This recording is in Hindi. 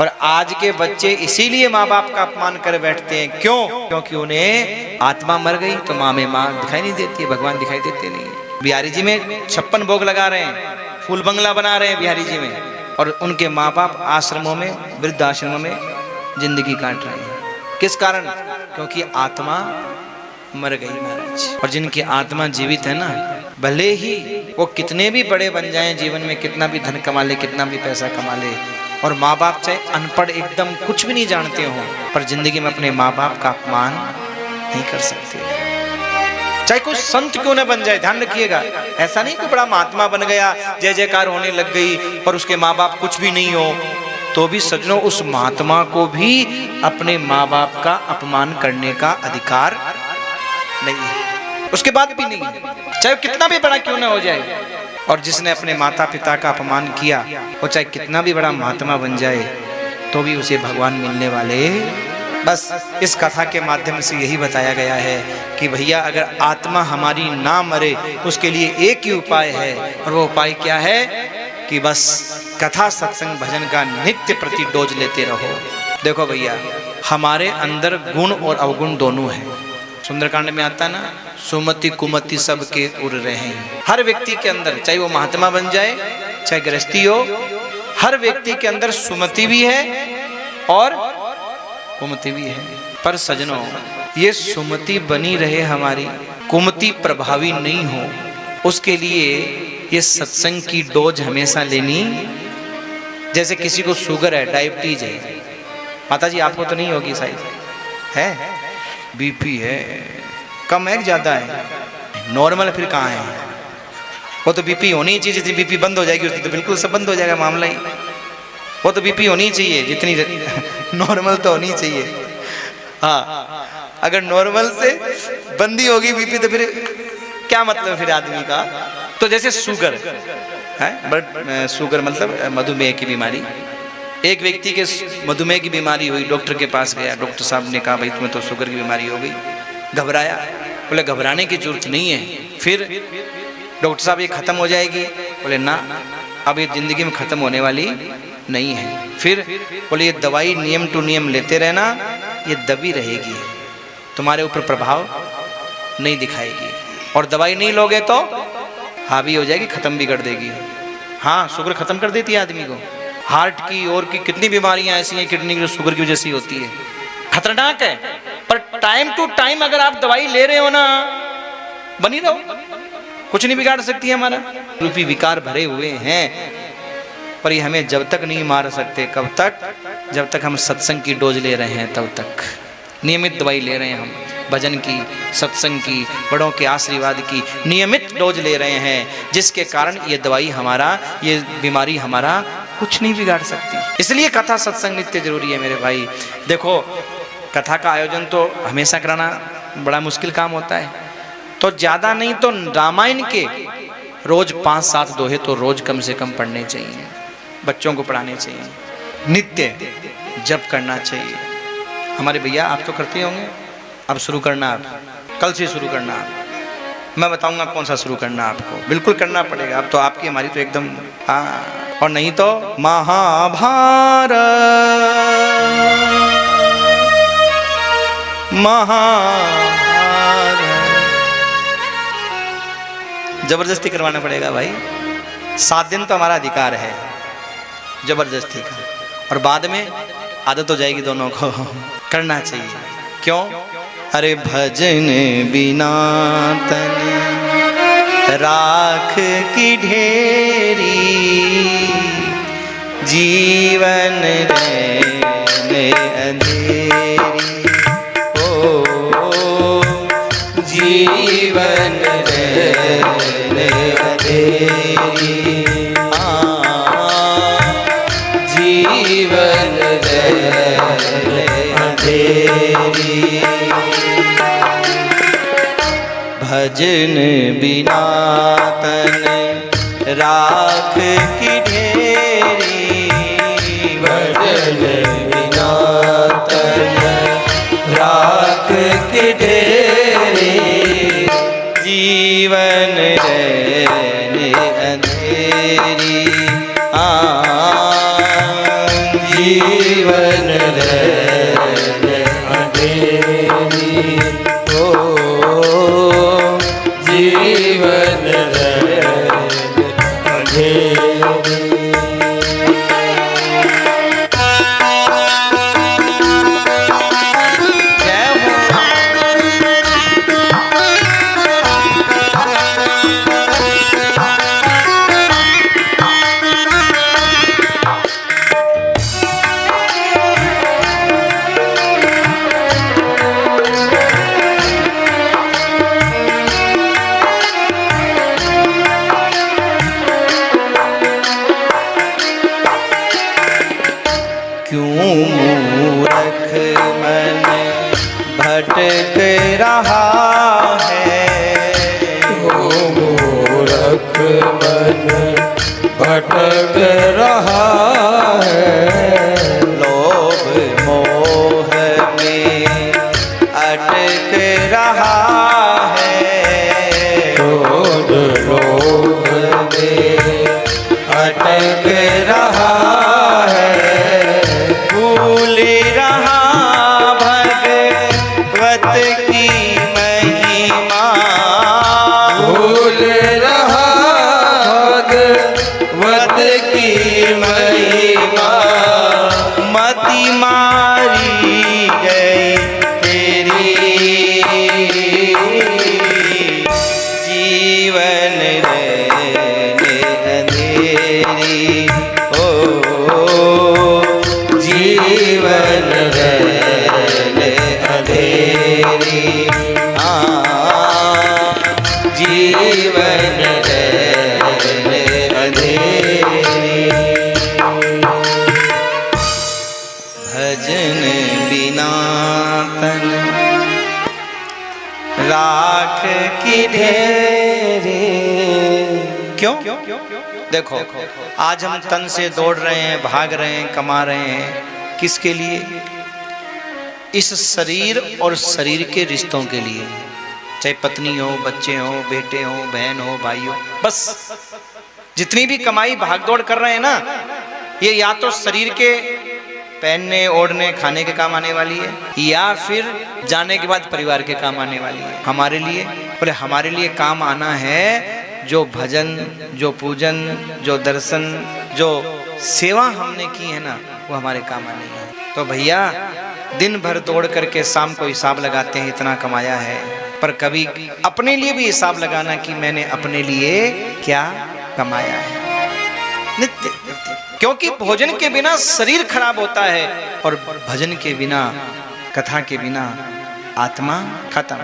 और आज के बच्चे इसीलिए माँ बाप का अपमान कर बैठते हैं। क्यों? क्योंकि उन्हें आत्मा मर गई तो माँ में माँ दिखाई नहीं देती है, भगवान दिखाई देते नहीं। बिहारी जी में 56 भोग लगा रहे हैं, फूल बंगला बना रहे हैं बिहारी जी में, और उनके माँ बाप आश्रमों में, वृद्धाश्रमों में जिंदगी काट रहे हैं। किस कारण? क्योंकि आत्मा मर गई महाराज। और जिनकी आत्मा जीवित है ना, भले ही वो कितने भी बड़े बन जाएं जीवन में, कितना भी धन कमा ले, कितना भी पैसा कमा ले, और माँ बाप चाहे अनपढ़ एकदम कुछ भी नहीं जानते हो, पर जिंदगी में अपने माँ बाप का अपमान नहीं कर सकते। चाहे कोई संत क्यों न बन जाए, ध्यान रखिएगा। ऐसा नहीं कोई बड़ा महात्मा बन गया, जय जयकार होने लग गई, पर उसके माँ बाप कुछ भी नहीं हो, तो भी सज्जनों उस महात्मा को भी अपने माँ बाप का अपमान करने का अधिकार नहीं है, उसके बाद भी नहीं है, चाहे कितना भी बड़ा क्यों ना हो जाए। और जिसने अपने माता पिता का अपमान किया, वो चाहे कितना भी बड़ा महात्मा बन जाए, तो भी उसे भगवान मिलने वाले। बस इस कथा के माध्यम से यही बताया गया है कि भैया अगर आत्मा हमारी ना मरे, उसके लिए एक ही उपाय है, और वो उपाय क्या है कि बस कथा सत्संग भजन का नित्य प्रति डोज लेते रहो। देखो भैया, हमारे अंदर गुण और अवगुण दोनों हैं। सुंदरकांड में आता ना, सुमति कुमति सबके उड़ रहे हैं। हर व्यक्ति के अंदर, चाहे वो महात्मा बन जाए चाहे गृहस्थी हो, हर व्यक्ति के अंदर सुमति भी है और कुमति भी है। पर सजनों, ये सुमति बनी रहे हमारी, कुमति प्रभावी नहीं हो, उसके लिए ये सत्संग की डोज हमेशा लेनी। जैसे किसी को शुगर है, डायबिटीज है, माता जी आपको तो नहीं होगी शायद, है? बीपी है, कम है ज्यादा है, नॉर्मल फिर कहाँ है? वो तो बीपी होनी चाहिए, जितनी बीपी बंद हो जाएगी उसकी तो बिल्कुल सब बंद हो जाएगा मामला ही। वो तो बीपी होनी चाहिए जितनी नॉर्मल तो होनी चाहिए। हाँ, अगर नॉर्मल से बंदी होगी बीपी तो फिर क्या मतलब फिर आदमी का। तो जैसे शुगर है, ब्लड शुगर मतलब मधुमेह की बीमारी। एक व्यक्ति के मधुमेह की बीमारी हुई, डॉक्टर के पास गया, डॉक्टर साहब ने कहा भाई तुम्हें तो शुगर की बीमारी हो गई। घबराया, बोले घबराने की जरूरत नहीं है। फिर डॉक्टर साहब ये खत्म हो जाएगी? बोले ना, अब ये जिंदगी में खत्म होने वाली नहीं है। फिर बोले ये दवाई नियम टू नियम लेते रहना, ये दबी रहेगी, तुम्हारे ऊपर प्रभाव नहीं दिखाएगी, और दवाई नहीं लोगे तो हावी हो जाएगी, खत्म भी कर देगी। हाँ, शुगर खत्म कर देती है आदमी को। हार्ट की और की कितनी बीमारियां ऐसी हैं किडनी की, शुगर की वजह से होती है, खतरनाक है। पर टाइम टू टाइम अगर आप दवाई ले रहे हो ना, बनी रहो, कुछ नहीं बिगाड़ सकती है। हमारा रूपी विकार भरे हुए हैं, पर ये हमें जब तक नहीं मार सकते। कब तक? जब तक हम सत्संग की डोज ले रहे हैं, तब तक नियमित दवाई ले रहे हैं हम, भजन की, सत्संग की, बड़ों के आशीर्वाद की नियमित डोज ले रहे हैं, जिसके कारण ये दवाई हमारा, ये बीमारी हमारा कुछ नहीं बिगाड़ सकती। इसलिए कथा सत्संग नित्य जरूरी है मेरे भाई। देखो, कथा का आयोजन तो हमेशा कराना बड़ा मुश्किल काम होता है, तो ज़्यादा नहीं तो रामायण के रोज 5-7 दोहे तो रोज कम से कम पढ़ने चाहिए, बच्चों को पढ़ाने चाहिए, नित्य जप करना चाहिए। हमारे भैया आप तो करते होंगे, अब शुरू करना, आप कल से शुरू करना। मैं बताऊंगा कौन सा शुरू करना, आपको बिल्कुल करना पड़ेगा। अब तो आपकी हमारी तो एकदम, हाँ, और नहीं तो महाभारत जबरदस्ती करवाना पड़ेगा भाई। 7 दिन तो हमारा अधिकार है जबरदस्ती का, और बाद में आदत हो जाएगी दोनों को। करना चाहिए। क्यों? अरे भजन बिना तन राख की ढेरी, जीवन में अंधेरी, ओ जीवन में अंधेरी, जीवन में अंधेरी। भजन बिना तन राख की ढेरी, भजन बिना तन राख की ढेरी, जीवन रहने अंधेरी, जीवन जीवन रहने अंधेरी, ओ जीवन रहने अंधेरी। मूर्ख मन भटक रहा है, मूर्ख मन भटक रहा है, लोभ मोह में अटक रहा है, क्रोध लोभ में अटक रहा है, भूल रहा भगवत की महिमा, भूल रहा भगवत की महिमा, मति मारी गई तेरी, जीवन रहने अंधेरी, ओ जीवन रहने अंधेरी, जीवन रहने अंधेरी। भजन बिना तन राख की ढेरे। क्यों? देखो आज हम तन से दौड़ रहे हैं, भाग रहे हैं, कमा रहे हैं, किसके लिए? इस शरीर और शरीर के रिश्तों के लिए, चाहे पत्नी हो, बच्चे हो, बेटे हो, बहन हो, भाई हो, बस जितनी भी कमाई भाग दौड़ कर रहे हैं ना, ये या तो शरीर के पहनने ओढ़ने खाने के काम आने वाली है, या फिर जाने के बाद परिवार के काम आने वाली है। हमारे लिए बोले हमारे लिए काम आना है जो भजन, जो पूजन, जो दर्शन, जो सेवा हमने की है ना, वो हमारे काम आने है। तो भैया दिन भर दौड़ करके शाम को हिसाब लगाते हैं इतना कमाया है, पर कभी अपने लिए भी हिसाब लगाना कि मैंने अपने लिए क्या कमाया है। नित्य, क्योंकि भोजन के बिना शरीर खराब होता है और भजन के बिना, कथा के बिना आत्मा खत्म।